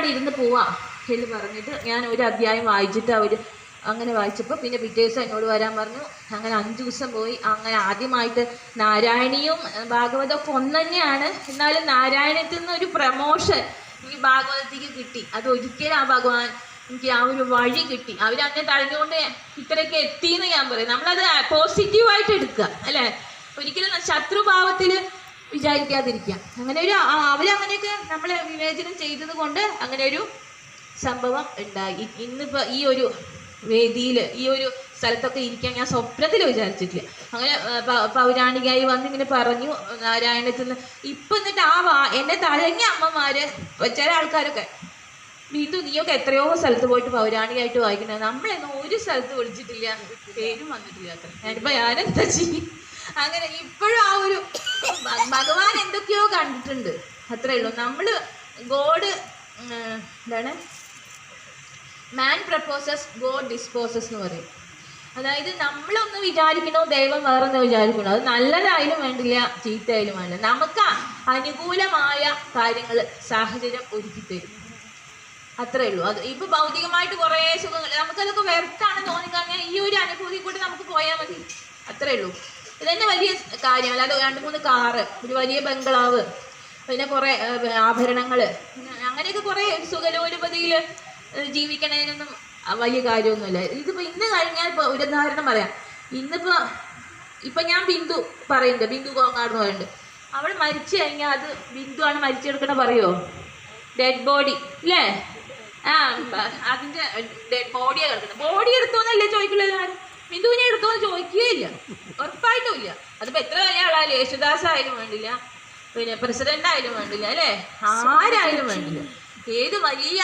അവിടെ ഇരുന്ന് പോവാം എന്ന് പറഞ്ഞിട്ട് ഞാൻ ഒരു അധ്യായം വായിച്ചിട്ട് അവർ അങ്ങനെ വായിച്ചപ്പോൾ പിന്നെ പിറ്റേ ദിവസം എന്നോട് വരാൻ പറഞ്ഞു. അങ്ങനെ 5 ദിവസം പോയി. അങ്ങനെ ആദ്യമായിട്ട് നാരായണിയും ഭാഗവതമൊക്കെ ഒന്ന് തന്നെയാണ്, എന്നാലും നാരായണത്തിൽ നിന്ന് ഒരു പ്രമോഷൻ എനിക്ക് ഭാഗവതത്തേക്ക് കിട്ടി. അത് ഒരിക്കലും ആ ഭഗവാൻ എനിക്ക് ആ ഒരു വഴി കിട്ടി. അവരന്നെ തടഞ്ഞുകൊണ്ട് ഇത്രയൊക്കെ എത്തിയെന്ന് ഞാൻ പറയും. നമ്മളത് പോസിറ്റീവായിട്ട് എടുക്കുക അല്ലേ, ഒരിക്കലും ശത്രുഭാവത്തിൽ വിചാരിക്കാതിരിക്കുക. അങ്ങനെ ഒരു അവരങ്ങനെയൊക്കെ നമ്മളെ വിവേചനം ചെയ്തത് കൊണ്ട് അങ്ങനെ ഒരു സംഭവം ഉണ്ടായി. ഇന്നിപ്പോൾ ഈ ഒരു വേദിയിൽ ഈ ഒരു സ്ഥലത്തൊക്കെ ഇരിക്കാൻ ഞാൻ സ്വപ്നത്തിൽ വിചാരിച്ചിട്ടില്ല. അങ്ങനെ പൗരാണികയായി വന്നിങ്ങനെ പറഞ്ഞു നാരായണത്തിൽ നിന്ന്. ഇപ്പം എന്നിട്ട് എന്നെ തഴങ്ങിയ അമ്മമാർ ചില ആൾക്കാരൊക്കെ ബിന്ദു നീയൊക്കെ എത്രയോ സ്ഥലത്ത് പോയിട്ട് പൗരാണികമായിട്ട് വായിക്കുന്നത്, നമ്മളെന്നും ഒരു സ്ഥലത്ത് വിളിച്ചിട്ടില്ല, പേരും വന്നിട്ടില്ല അത്ര. ഞാനിപ്പോൾ ഞാനെന്താ ചെയ്യും? അങ്ങനെ ഇപ്പോഴും ആ ഒരു ഭഗവാൻ എന്തൊക്കെയോ കണ്ടിട്ടുണ്ട്, അത്രേ ഉള്ളൂ. നമ്മൾ ഗോഡ് എന്താണ് മാൻ പ്രപ്പോസസ് ഗോഡ് ഡിസ്പോസസ് എന്ന് പറയും. അതായത് നമ്മളൊന്ന് വിചാരിക്കണോ ദൈവം വേറൊന്ന് വിചാരിക്കണോ, അത് നല്ലതായാലും വേണ്ടില്ല ചീത്തയായാലും വേണ്ടില്ല, നമുക്ക് അനുകൂലമായ കാര്യങ്ങൾ സാഹചര്യം ഒരുക്കി തരും, അത്രേ ഉള്ളൂ. അത് ഇപ്പോൾ ഭൗതികമായിട്ട് കുറേ സുഖങ്ങൾ നമുക്കതൊക്കെ വെറുത്താണ് തോന്നിക്കഴിഞ്ഞാൽ ഈ ഒരു അനുഭൂതി കൂടി നമുക്ക് പോയാൽ മതി, അത്രേ ഉള്ളൂ. ഇതന്നെ വലിയ കാര്യം. അല്ലാതെ 2-3 കാറ്, ഒരു വലിയ ബംഗ്ലാവ്, പിന്നെ കുറേ ആഭരണങ്ങൾ, അങ്ങനെയൊക്കെ കുറേ സുഖലോലുപതിയിൽ ജീവിക്കണതിനൊന്നും വലിയ കാര്യമൊന്നുമില്ല. ഇതിപ്പോൾ ഇന്ന് കഴിഞ്ഞാൽ ഇപ്പോൾ ഒരു ഉദാഹരണം പറയാം. ഇപ്പം ഞാൻ ബിന്ദു പറയുന്നുണ്ട്, ബിന്ദു കോങ്ങാട് എന്ന് പറയുന്നുണ്ട്. അവൾ മരിച്ചു കഴിഞ്ഞാൽ അത് ബിന്ദുവാണ് മരിച്ചെടുക്കണ പറയുമോ? ഡെഡ് ബോഡി അല്ലേ? അതിൻ്റെ ഡെഡ് ബോഡിയാണ് കിടക്കുന്നത്. ബോഡി എടുത്തോന്നല്ലേ ചോദിക്കുള്ളൂ എല്ലാവരും, ബിന്ദുവിനെ എടുത്തോന്ന് ചോദിക്കുകയില്ല, ഉറപ്പായിട്ടും ഇല്ല. അതിപ്പോൾ എത്ര വലിയ ആളായാലും, യേശുദാസ് ആയാലും വേണ്ടില്ല, പിന്നെ പ്രസിഡന്റ് ആയാലും വേണ്ടില്ല അല്ലേ, ആരായാലും വേണ്ടില്ല, ഏത് വലിയ